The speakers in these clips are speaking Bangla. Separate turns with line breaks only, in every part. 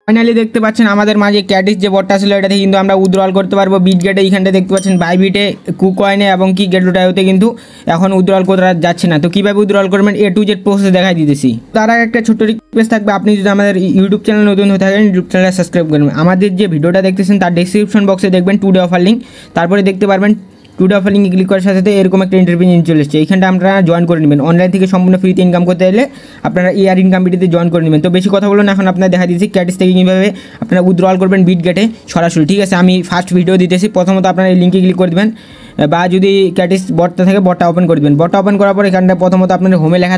ফাইনালি দেখতে পাচ্ছেন আমাদের মাঝে ক্যাটিস যে বটটা ছিল এটাতে কিন্তু আমরা উইথড্রল করতে পারবো বিটগেটে। এইখানটা দেখতে পাচ্ছেন বাইবিটে, কুকয়েনে এবং কি গেটুটাইতে কিন্তু এখন উইথড্রল করা যাচ্ছে না। তো কীভাবে উইথড্রল করবেন A to Z প্রসেস দেখাই দিতেছি। তার আগে একটা ছোট্ট রিকোয়েস্ট থাকবে, আপনি যদি আমাদের ইউটিউব চ্যানেল নতুন হয়ে থাকেন ইউটিউব চ্যানেল সাবস্ক্রাইব করবেন। আমাদের যে ভিডিওটা দেখতেছেন তার ডেসক্রিপশন বক্সে দেখবেন টুডে অফার লিঙ্ক, তারপরে দেখতে পারবেন টুডে অফার লিঙ্কে ক্লিক করার সাথে সাথে এরকম একটা ইন্টারভিউ চলে এসেছে। এইখানটা আপনারা জয়েন করে নেবেন। অনলাইন থেকে সম্পূর্ণ ফ্রিতে ইনকাম করতে চাইলে আপনারা এয়ার ইনকাম ভিডিওতে জয়েন করে নেবেন। তো বেশি কথা বলুন, এখন আপনারা দেখা দিচ্ছি ক্যাটিস থেকে কীভাবে আপনারা উইথড্রল করবেন বিটগেটে সরাসরি। ঠিক আছে, আমি ফার্স্ট ভিডিও দিতেছি। প্রথমত আপনারা এই লিঙ্কে ক্লিক করে দেবেন, বা যদি ক্যাটিস বটটা থাকে বটটা ওপেন করে দেবেন। বটটা ওপেন করার পর এখানটা প্রথমত আপনাদের হোমে লেখা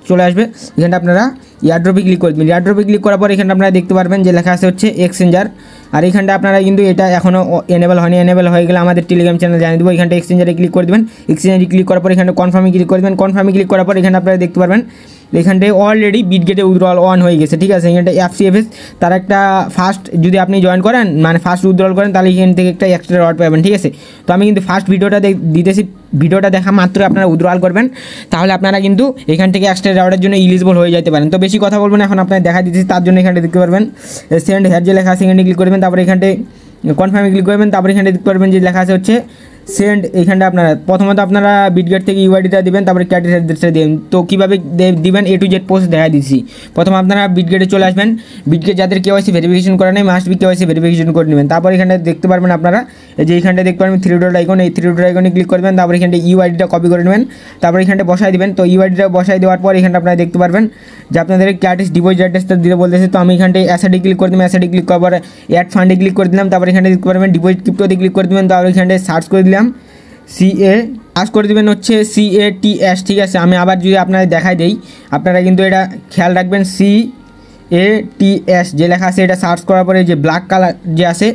চলে আসবে। এখানটা আপনারা এয়ারড্রপে ক্লিক করে দেবেন। এয়ারড্রপে ক্লিক করার পর এখানটা আপনারা দেখতে পারবেন যে লেখা আছে হচ্ছে এক্সচেঞ্জার। আর এখানটা আপনারা কিন্তু এটা এখনও এনেবল হয়নি, এনেবল হয়ে গেলে আমাদের টেলিগ্রাম চ্যানেল জানিয়ে দেবো। এখানটা এক্সচেঞ্জারে ক্লিক করে দেবেন। এক্সচেঞ্জারে ক্লিক করার পর এখানটা কনফার্মে ক্লিক করে দেবেন। কনফার্মে ক্লিক করার পর এখানে আপনারা দেখতে পারবেন এখানটায় অলরেডি বিটগেটে উইথড্রল অন হয়ে গেছে। ঠিক আছে, এখানটা FCFS তার একটা ফার্স্ট যদি আপনি জয়েন করেন মানে ফার্স্ট উইথড্রল করেন তাহলে এখান থেকে একটা এক্সট্রা রিওয়ার্ড পাবেন। ঠিক আছে, তো আমি কিন্তু ফার্স্ট ভিডিওটা দিতেছি। ভিডিওটা দেখা মাত্র আপনারা উইথড্রল করবেন, তাহলে আপনারা কিন্তু এখান থেকে এক্সট্রা রিওয়ার্ডের জন্য এলিজিবল হয়ে যেতে পারেন। তো বেশি কথা বলবেন, এখন আপনারা দেখা দিতেছি। তার জন্য এখানে দেখতে পারবেন সেন্ড হেয়ার যে লেখা আছে এখানে ক্লিক করবেন। তারপরে এখানটায় কনফার্মে ক্লিক করবেন। তারপরে এখানে দেখতে পারবেন যে লেখা আছে হচ্ছে সেন্ড। এইখানটা আপনারা প্রথমত আপনারা বিটগেট থেকে ইউআইডিটা দিবেন, তারপরে ক্যাটিস অ্যাড্রেসটা দেবেন। তো কীভাবে দিবেন A to Z প্রসেস দেখা দিচ্ছি। প্রথম আপনারা বিটগেটে চলে আসবেন। বিটগেট যাদের KYC ভেরিফিকেশন করা নেই মাস্ট বি KYC ভেরিফিকেশন করে নেবেন। তারপর এখানটা দেখতে পারবেন আপনারা যে এইখানটা দেখতে পারবেন 3 ডট আইকন, এই 3 ডট আইকনে ক্লিক করবেন। তারপর এখানটা ইউআইডিটা কপি করে নেবেন, তারপর এখানটা বসাই দিবেন। তো ইউআইডিটা বসাই দেওয়ার পর এখানটা আপনারা দেখতে পারবেন যে আপনাদের ক্যাটিস ডিপোজিট অ্যাড্রেসটা দিতে বলতেছে। তো আমি এখানটায় অ্যাসেটে ক্লিক করে দিলাম। অ্যাসেটে ক্লিক করার পর অ্যাড ফান্ডে ক্লিক করে দিলাম। তারপর এখানটা দেখতে পারবেন ডিপোজিট ক্রিপ্টোতে ক্লিক করে দেবেন। তারপর এখানটায় সার্চ করে দিলাম সার্চ করে দেবেন হচ্ছে CATS। ঠিক আছে, আমি আবার যদি আপনাদের দেখাই দেই আপনারা কিন্তু এটা খেয়াল রাখবেন। CATS যে লেখা আছে এটা সার্চ করার পরে যে ব্ল্যাক কালার যে আছে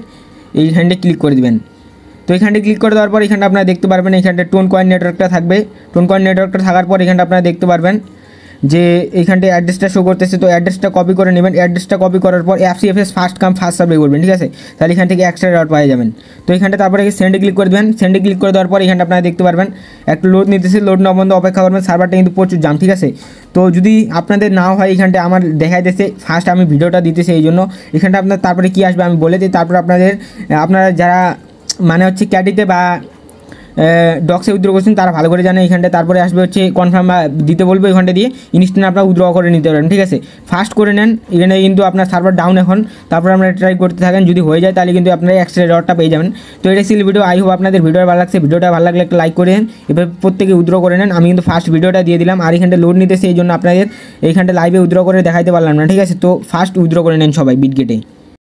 এইখানটা ক্লিক করে দেবেন। তো এখানটা ক্লিক করে দেওয়ার পর এখানটা আপনারা দেখতে পারবেন এখানটা টোন কয়েন নেটওয়ার্কটা থাকবে। টোন কয়েন নেটওয়ার্কটা থাকার পর এখানটা আপনারা দেখতে পারবেন যে এইখানটা অ্যাড্রেসটা শো করতেছে। তো অ্যাড্রেসটা কপি করে নেবেন। অ্যাড্রেসটা কপি করার পর FCFS first come first serve করবেন। ঠিক আছে, তাহলে এখান থেকে এক্সট্রা রিওয়ার্ড পাওয়া যাবেন। তো এখানটা তারপরে সেন্ডে ক্লিক করে দেবেন। সেন্ডে ক্লিক করে দেওয়ার পর এখানটা আপনারা দেখতে পারবেন একটু লোড নিতেছে। লোড না বন্ধ অপেক্ষা করবেন, সার্ভারটা কিন্তু প্রচুর জাম। ঠিক আছে, তো যদি আপনাদের নাও হয় এখানটা আমার দেখাই দিতেছে ফার্স্ট আমি ভিডিওটা দিতেছি এই জন্য। এখানটা আপনার তারপরে কী আসবে আমি বলে দিই। তারপর আপনারা যারা মানে হচ্ছে ক্যাটিতে বা ডক্সে উইথড্র করছেন তারা ভালো করে জানে। এখানটা তারপরে আসবে হচ্ছে কনফার্ম দিতে বলবো। এখানটা দিয়ে ইনস্ট্যান্ট আপনারা উইথড্র করে নিতে পারেন। ঠিক আছে, ফাস্ট করে নেন। এখানে কিন্তু আপনার সার্ভার ডাউন এখন, তারপর আপনারা ট্রাই করতে থাকেন। যদি হয়ে যায় তাহলে কিন্তু আপনারা এক্সট্রা রিওয়ার্ডটা পেয়ে যাবেন। তো এটা ছিল ভিডিও। আই হোপ আপনাদের ভিডিওটা ভালো লাগছে। ভিডিওটা ভালো লাগলে একটা লাইক করে নেন, এবার প্রত্যেকে উইথড্র করে নেন। আমি কিন্তু ফার্স্ট ভিডিওটা দিয়ে দিলাম। আর এখানটা লোড নিতেছে এই জন্য আপনাদের এইখানটা লাইভে উইথড্র করে দেখাইতে পারলাম না। ঠিক আছে, তো ফার্স্ট উইথড্র করে নেন সবাই বিটগেটে।